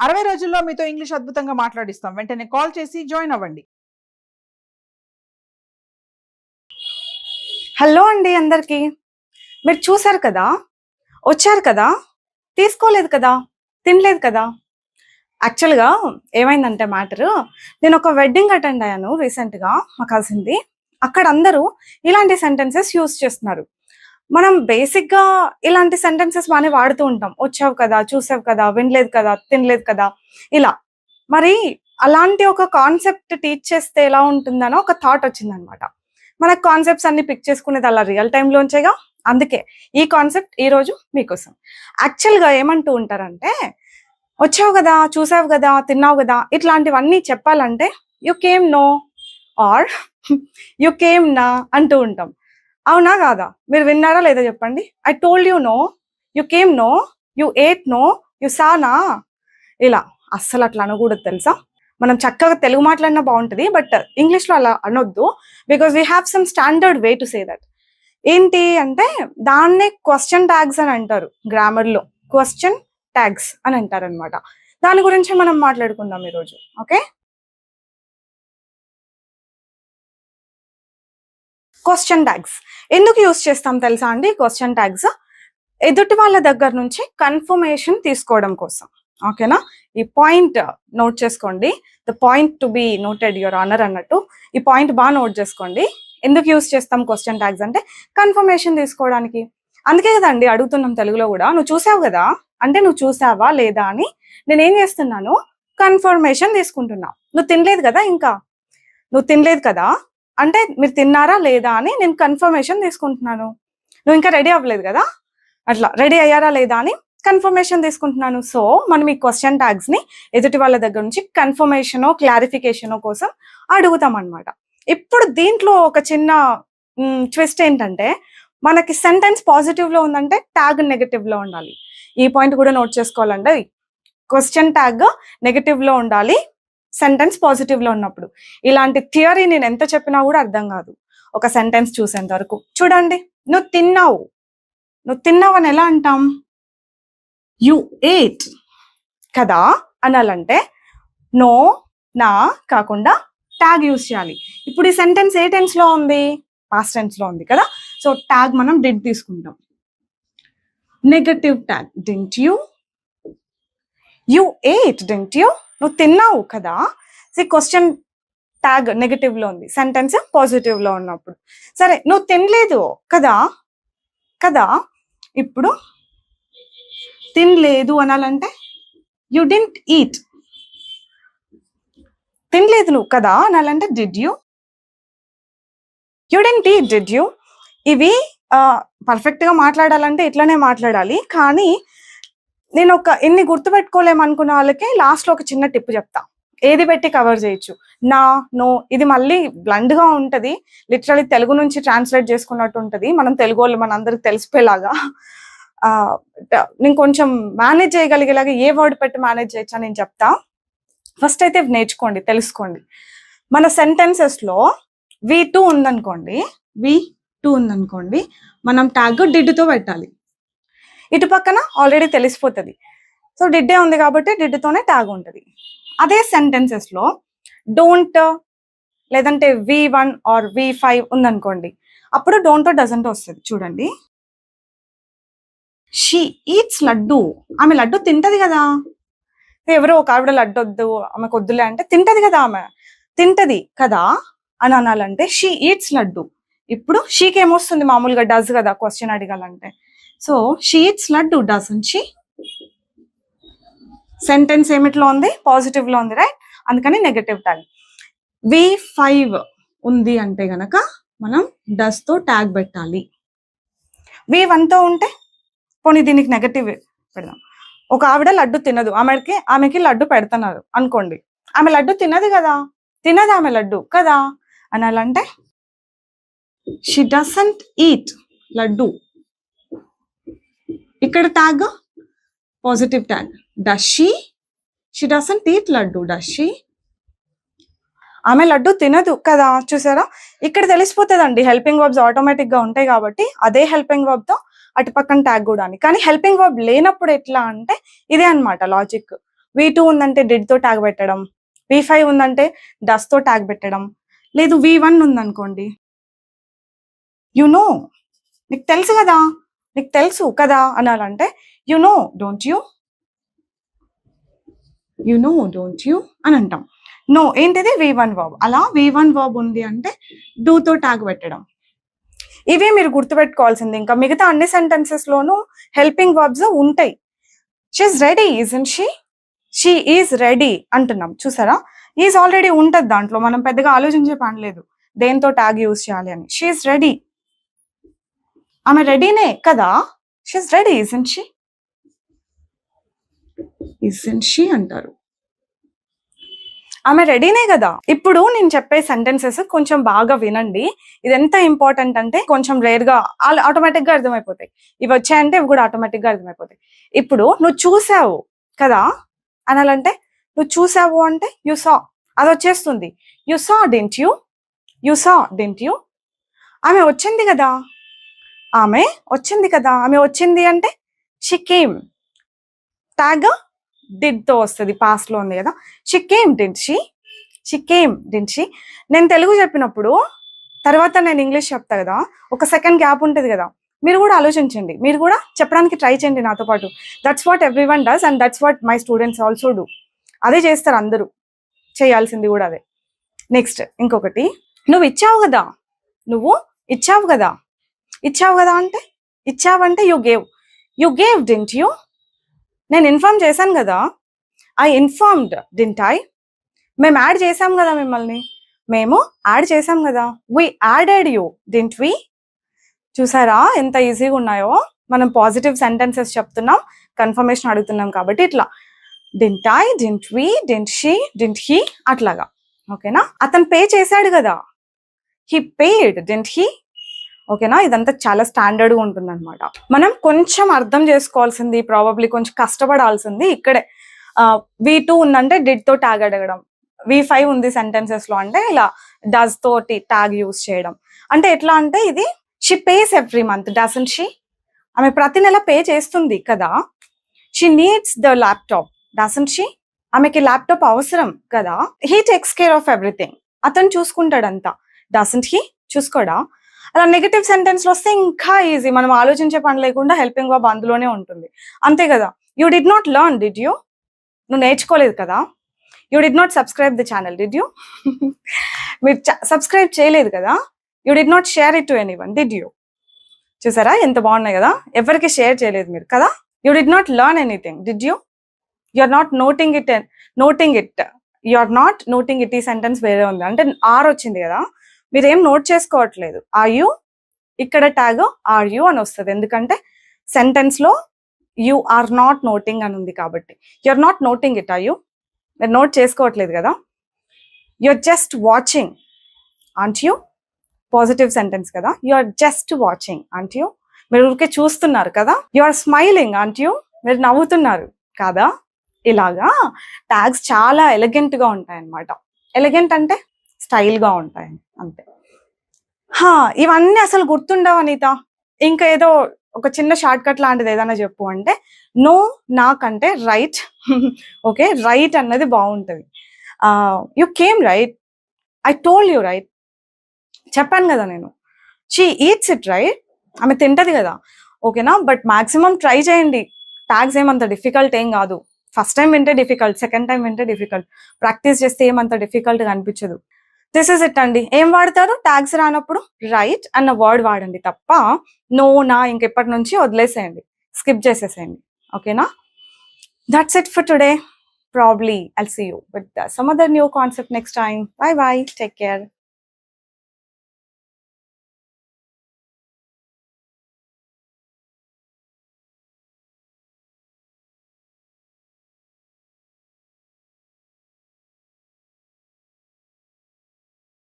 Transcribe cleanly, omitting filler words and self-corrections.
60 రోజుల్లో మీతో ఇంగ్లీష్ అద్భుతంగా మాట్లాడిస్తాం. వెంటనే కాల్ చేసి జాయిన్ అవ్వండి. హలో అండి అందరికి. మీరు చూసారు కదా, వచ్చారు కదా, తీసుకోలేదు కదా, తినలేదు కదా. యాక్చువల్గా ఏమైందంటే మ్యాటర్, నేను ఒక వెడ్డింగ్ అటెండ్ అయ్యాను రీసెంట్గా, మా కజిన్ది. అక్కడ అందరూ ఇలాంటి సెంటెన్సెస్ యూజ్ చేస్తున్నారు. మనం బేసిక్గా ఇలాంటి సెంటెన్సెస్ బాగానే వాడుతూ ఉంటాం. వచ్చావు కదా, చూసావు కదా, వినలేదు కదా, తినలేదు కదా, ఇలా. మరి అలాంటి ఒక కాన్సెప్ట్ టీచ్ చేస్తే ఎలా ఉంటుందనో ఒక థాట్ వచ్చిందనమాట. మనకు కాన్సెప్ట్స్ అన్ని పిక్ చేసుకునేది అలా రియల్ టైంలోంచేగా. అందుకే ఈ కాన్సెప్ట్ ఈరోజు మీకోసం. యాక్చువల్గా ఏమంటూ ఉంటారంటే, వచ్చావు కదా, చూసావు కదా, తిన్నావు కదా, ఇట్లాంటివన్నీ చెప్పాలంటే you came no are you came నా అంటూ ఉంటాం. అవునా కాదా? మీరు విన్నారా లేదా చెప్పండి. I told you no, you came no, you ate no, you saw నా. ఇలా అస్సలు అట్లా అనకూడదు తెలుసా. మనం చక్కగా తెలుగు మాట్లాడినా బాగుంటుంది, బట్ ఇంగ్లీష్లో అలా అనొద్దు. Because we have some standard way to say that. ఏంటి అంటే దాన్నే క్వశ్చన్ ట్యాగ్స్ అని అంటారు. గ్రామర్లో క్వశ్చన్ ట్యాగ్స్ అని అంటారు అనమాట. దాని గురించి మనం మాట్లాడుకుందాం ఈరోజు. ఓకే, క్వశ్చన్ ట్యాగ్స్ ఎందుకు యూస్ చేస్తాం తెలుసా అండి? క్వశ్చన్ ట్యాగ్స్ ఎదుటి వాళ్ళ దగ్గర నుంచి కన్ఫర్మేషన్ తీసుకోవడం కోసం. ఓకేనా? ఈ పాయింట్ నోట్ చేసుకోండి. The point to be noted your honour అన్నట్టు ఈ పాయింట్ బాగా నోట్ చేసుకోండి. ఎందుకు యూస్ చేస్తాం క్వశ్చన్ ట్యాగ్స్ అంటే కన్ఫర్మేషన్ తీసుకోవడానికి. అందుకే కదండి అడుగుతున్నాం తెలుగులో కూడా. నువ్వు చూసావు కదా అంటే నువ్వు చూసావా లేదా అని నేనేం చేస్తున్నాను, కన్ఫర్మేషన్ తీసుకుంటున్నా. నువ్వు తినలేదు కదా, ఇంకా నువ్వు తినలేదు కదా అంటే మీరు తిన్నారా లేదా అని నేను కన్ఫర్మేషన్ తీసుకుంటున్నాను. నువ్వు ఇంకా రెడీ అవ్వలేదు కదా, అట్లా రెడీ అయ్యారా లేదా అని కన్ఫర్మేషన్ తీసుకుంటున్నాను. సో మనం ఈ క్వశ్చన్ ట్యాగ్స్ ని ఎదుటి వాళ్ళ దగ్గర నుంచి కన్ఫర్మేషనో క్లారిఫికేషనో కోసం అడుగుతాం అనమాట. ఇప్పుడు దీంట్లో ఒక చిన్న ట్విస్ట్ ఏంటంటే, మనకి సెంటెన్స్ పాజిటివ్ లో ఉందంటే ట్యాగ్ నెగటివ్ లో ఉండాలి. ఈ పాయింట్ కూడా నోట్ చేసుకోవాలంటే క్వశ్చన్ ట్యాగ్ నెగటివ్ లో ఉండాలి సెంటెన్స్ పాజిటివ్ లో ఉన్నప్పుడు. ఇలాంటి థియరీ నేను ఎంత చెప్పినా కూడా అర్థం కాదు ఒక సెంటెన్స్ చూసేంత వరకు. చూడండి, నువ్వు తిన్నావు, నువ్వు తిన్నావు అని ఎలా అంటాం? యు ఏట్ కదా అనాలంటే నో నా కాకుండా ట్యాగ్ యూజ్ చేయాలి. ఇప్పుడు ఈ సెంటెన్స్ ఏ టెన్స్ లో ఉంది? పాస్ట్ టెన్స్ లో ఉంది కదా. సో ట్యాగ్ మనం డిడ్ తీసుకుంటాం. Negative tag didn't you, you ate didn't you, నువ్వు తిన్నావు కదా. క్వశ్చన్ ట్యాగ్ నెగటివ్ లో ఉంది, సెంటెన్స్ పాజిటివ్ లో ఉన్నప్పుడు. సరే, నువ్వు తినలేదు కదా కదా, ఇప్పుడు తినలేదు అనాలంటే యు డింట్ ఈట్. తినలేదు నువ్వు కదా అనాలంటే did you, you didn't eat did you. ఇవి పర్ఫెక్ట్ గా మాట్లాడాలంటే ఇట్లానే మాట్లాడాలి. కానీ నేను ఇన్ని గుర్తుపెట్టుకోలేమనుకున్న వాళ్ళకి లాస్ట్ లో ఒక చిన్న టిప్ చెప్తా. ఏది పెట్టి కవర్ చేయొచ్చు, నా నో. ఇది మళ్ళీ బ్లండ్ గా ఉంటది, లిటరలీ తెలుగు నుంచి ట్రాన్స్లేట్ చేసుకున్నట్టు ఉంటది. మనం తెలుగు వాళ్ళు మనందరికి తెలిసిపోయేలాగా నేను కొంచెం మేనేజ్ చేయగలిగేలాగా ఏ వర్డ్ పెట్టి మేనేజ్ చేయొచ్చా నేను చెప్తా. ఫస్ట్ అయితే నేర్చుకోండి, తెలుసుకోండి. మన సెంటెన్సెస్ లో V2 ఉందనుకోండి, V2 ఉందనుకోండి, మనం ట్యాగ్ డిడ్ తో పెట్టాలి. ఇటు పక్కన ఆల్రెడీ తెలిసిపోతుంది. సో డిడ్డే ఉంది కాబట్టి డిడ్తోనే ట్యాగ్ ఉంటుంది. అదే సెంటెన్సెస్ లో డోంట్ లేదంటే V1 ఆర్ V5 ఉందనుకోండి, అప్పుడు డోంట్ డజంట్ వస్తుంది. చూడండి, షీ ఈట్స్ లడ్డు, ఆమె లడ్డు తింటది కదా. ఎవరో ఒక ఆవిడ లడ్డు వద్దు, ఆమెకు వద్దులే అంటే తింటది కదా, ఆమె తింటది కదా అని అనాలంటే షీ ఈట్స్ లడ్డు. ఇప్పుడు షీకి ఏమొస్తుంది? మామూలుగా డస్ కదా క్వశ్చన్ అడగాలంటే. So she eats laddu, doesn't she. Sentence ఏమిట్లో ఉంది? పాజిటివ్ లో ఉంది, రైట్? అందుకని నెగటివ్ ట్యాగ్. V5 ఉంది అంటే గనక మనం డస్ తో ట్యాగ్ పెట్టాలి. V1 తో ఉంటే పోనీ దీనికి నెగటివ్ పెడదాం. ఒక ఆవిడ లడ్డు తినదు, ఆమెకి లడ్డు పెడుతున్నారు అనుకోండి. ఆమె లడ్డు తినదు కదా, తినదు ఆమె లడ్డు కదా అనాలంటే షీ డజంట్ ఈట్ లడ్డు. ఇక్కడ tag positive tag. Does she, she doesn't eat laddu, does she. ఆమె లడ్డు తినదు కదా. చూసారా, ఇక్కడ తెలిసిపోతుందండి. హెల్పింగ్ వర్బ్స్ ఆటోమేటిక్ గా ఉంటాయి కాబట్టి అదే హెల్పింగ్ వర్బ్ తో అటు పక్కన ట్యాగ్ కూడా అని. కానీ హెల్పింగ్ వర్బ్ లేనప్పుడు ఎట్లా అంటే ఇదే అన్నమాట లాజిక్. V2 ఉందంటే did తో ట్యాగ్ పెట్టడం, V5 ఉందంటే does తో ట్యాగ్ పెట్టడం, లేదు V1 ఉందనుకోండి, యు నో, నీకు తెలుసు కదా, నీకు తెలుసు కదా అనాలంటే you know don't you, you know don't you అని అంటాం. నో ఏంటిది V1 వర్బ్. అలా V1 వర్బ్ ఉంది అంటే డూ తో ట్యాగ్ పెట్టడం. ఇవే మీరు గుర్తుపెట్టుకోవాల్సింది. ఇంకా మిగతా అన్ని సెంటెన్సెస్ లోనూ హెల్పింగ్ వర్బ్స్ ఉంటాయి. She's ready isn't she, she is ready అంటున్నాం చూసారా, ఈజ్ ఆల్రెడీ ఉంటది దాంట్లో, మనం పెద్దగా ఆలోచించే పని లేదు దేంతో ట్యాగ్ యూజ్ చేయాలి అని. షీఈస్ రెడీ, ఆమె రెడీనే కదా, she's ready isn't she, isn't she అంటారు. ఆమె రెడీనే కదా. ఇప్పుడు నేను చెప్పే సెంటెన్సెస్ కొంచెం బాగా వినండి. ఇది ఎంత ఇంపార్టెంట్ అంటే కొంచెం రేర్ గా ఆటోమేటిక్ గా అర్థమైపోతాయి. ఇవి వచ్చాయంటే ఇవి కూడా ఆటోమేటిక్ గా అర్థమైపోతాయి. ఇప్పుడు నువ్వు చూసావు కదా అనాలంటే, నువ్వు చూసావు అంటే యు సా, అది వచ్చేస్తుంది. You saw didn't you, you saw didn't you. ఆమె వచ్చింది కదా, ఆమె వచ్చింది కదా, ఆమె వచ్చింది అంటే షీ కేమ్, ట్యాగ్ డిడ్ తో వస్తుంది, పాస్ట్ లో ఉంది కదా. She came didn't she, she came didn't she. నేను తెలుగు చెప్పినప్పుడు తర్వాత నేను ఇంగ్లీష్ చెప్తా కదా, ఒక సెకండ్ గ్యాప్ ఉంటుంది కదా, మీరు కూడా ఆలోచించండి, మీరు కూడా చెప్పడానికి ట్రై చేయండి నాతో పాటు. That's what every one does and that's what my students also do. అదే చేస్తారు అందరూ, చేయాల్సింది కూడా అదే. నెక్స్ట్ ఇంకొకటి, నువ్వు ఇచ్చావు కదా, నువ్వు ఇచ్చావు కదా, ఇచ్చావు కదా అంటే ఇచ్చావంటే you gave, you gave didn't you. నేను ఇన్ఫార్మ్ చేశాను కదా, ఐ ఇన్ఫార్మ్డ్ డింట్ ఐ. మేము యాడ్ చేసాం కదా మిమ్మల్ని, మేము యాడ్ చేసాం కదా, we added you didn't we. చూసారా ఎంత ఈజీగా ఉన్నాయో. మనం పాజిటివ్ సెంటెన్సెస్ చెప్తున్నాం, కన్ఫర్మేషన్ అడుగుతున్నాం కాబట్టి ఇట్లా didn't I, didn't we, didn't she, didn't he, అట్లాగా. ఓకేనా, అతను పే చేశాడు కదా, హీ పేడ్ డింట్ హీ. ఓకేనా, ఇదంతా చాలా స్టాండర్డ్ గా ఉంటుంది అనమాట. మనం కొంచెం అర్థం చేసుకోవాల్సింది, ప్రాబబ్లీ కొంచెం కష్టపడాల్సింది ఇక్కడే. V2 ఉందంటే డిడ్ తో ట్యాగ్ అడగడం, V5 ఉంది సెంటెన్సెస్ లో అంటే ఇలా డస్ తోటి ట్యాగ్ యూజ్ చేయడం. అంటే ఎట్లా అంటే ఇది she pays every month doesn't she, ఆమె ప్రతి నెల పే చేస్తుంది కదా. She needs the laptop doesn't she, ఆమెకి ల్యాప్టాప్ అవసరం కదా. He takes care of everything, అతను చూసుకుంటాడంతా, డజంట్ హీ, చూసుకోడా. అలా నెగటివ్ సెంటెన్స్ లో వస్తే ఇంకా ఈజీ, మనం ఆలోచించే పని లేకుండా హెల్పింగ్ వర్బ్ అందులోనే ఉంటుంది, అంతే కదా. You did not learn did you, నువ్వు నేర్చుకోలేదు కదా. You did not subscribe the channel did you, మీరు సబ్స్క్రైబ్ చేయలేదు కదా. You did not share it to anyone did you. చూసారా ఎంత బాగున్నాయి కదా, ఎవరికి షేర్ చేయలేదు మీరు కదా. You did not learn anything did you, you are not noting it, noting it, you are not noting it. ఈ సెంటెన్స్ వేరే ఉంది అంటే ఆర్ వచ్చింది కదా, మీరు ఏం నోట్ చేసుకోవట్లేదు. ఆర్ యూ, ఇక్కడ ట్యాగ్ ఆర్ యూ అని వస్తుంది, ఎందుకంటే సెంటెన్స్ లో యు ఆర్ నాట్ నోటింగ్ అని ఉంది కాబట్టి. You are not noting it, are you, మీరు నోట్ చేసుకోవట్లేదు కదా. You are just watching aren't you, positive sentence కదా. You are just watching aren't you, మీరు ఊరికే చూస్తున్నారు కదా. You are smiling aren't you, మీరు నవ్వుతున్నారు కదా. ఇలాగా ట్యాగ్స్ చాలా ఎలిగెంట్ గా ఉంటాయి అన్నమాట. ఎలిగెంట్ అంటే స్టైల్ గా ఉంటాయి అంతే. ఇవన్నీ అసలు గుర్తుండవు అనిత, ఇంకా ఏదో ఒక చిన్న షార్ట్ కట్ లాంటిది ఏదైనా చెప్పు అంటే, నో నాకంటే రైట్. ఓకే, రైట్ అన్నది బాగుంటది. You came right, I told you right, చెప్పాను కదా నేను. షీ ఈట్స్ ఇట్ రైట్, ఆమె తింటది కదా. ఓకేనా, బట్ మాక్సిమం ట్రై చేయండి, ట్యాగ్స్ ఏమంత డిఫికల్ట్ ఏం కాదు. ఫస్ట్ టైం వింటే డిఫికల్ట్, సెకండ్ టైం వింటే డిఫికల్ట్, ప్రాక్టీస్ చేస్తే ఏమంత డిఫికల్ట్ గా అనిపించదు. దిస్ ఇస్ ఇట్ అండి. ఏం వాడతారు ట్యాగ్స్ రానప్పుడు? రైట్ అన్న వర్డ్ వాడండి తప్ప నో నా ఇంకెప్పటి నుంచి వదిలేసేయండి, స్కిప్ చేసేసేయండి. ఓకేనా, that's it for today. Probably I'll see you with some other new concept next time. Bye bye, take care.